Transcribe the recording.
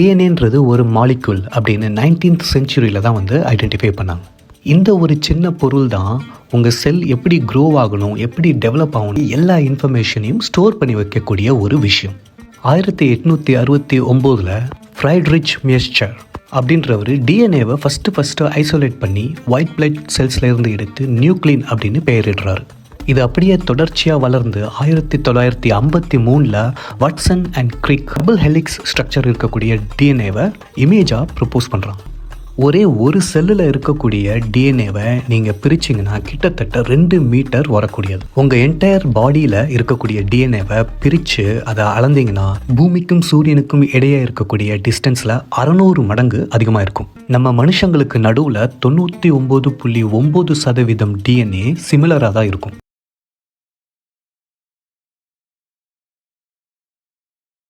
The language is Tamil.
டிஎன்ஏன்றது ஒரு மாலிக்யூல் அப்படின்னு 19th செஞ்சுரியில் தான் ஐடென்டிஃபை பண்ணாங்க. இந்த ஒரு சின்ன பொருள் தான் உங்கள் செல் எப்படி க்ரோ ஆகணும், எப்படி டெவலப் ஆகணும் எல்லா இன்ஃபர்மேஷனையும் ஸ்டோர் பண்ணி வைக்கக்கூடிய ஒரு விஷயம். 1869 ஃப்ரைட்ரிச் மியஸ்சர் அப்படின்றவர் டிஎன்ஏவை ஃபஸ்ட்டு ஐசோலேட் பண்ணி ஒயிட் பிளட் செல்ஸ்லேருந்து எடுத்து நியூக்ளின் அப்படின்னு பெயரிடுறாரு. இது அப்படியே தொடர்ச்சியாக வளர்ந்து 1953 Watson and Crick double helix structure இருக்கக்கூடிய டிஎன்ஏவை இமேஜாக ப்ரப்போஸ் பண்ணுறாங்க. ஒரே ஒரு செல்லில் இருக்கக்கூடிய டிஎன்ஏவை நீங்கள் பிரிச்சிங்கன்னா கிட்டத்தட்ட 2 மீட்டர் வரக்கூடியது. உங்கள் என்டையர் பாடியில் இருக்கக்கூடிய டிஎன்ஏவை பிரித்து அதை அளந்தீங்கன்னா பூமிக்கும் சூரியனுக்கும் இடையே இருக்கக்கூடிய டிஸ்டன்ஸில் 600 மடங்கு அதிகமாக இருக்கும். நம்ம மனுஷங்களுக்கு நடுவில் 99.9% டிஎன்ஏ சிமிலராக தான் இருக்கும்.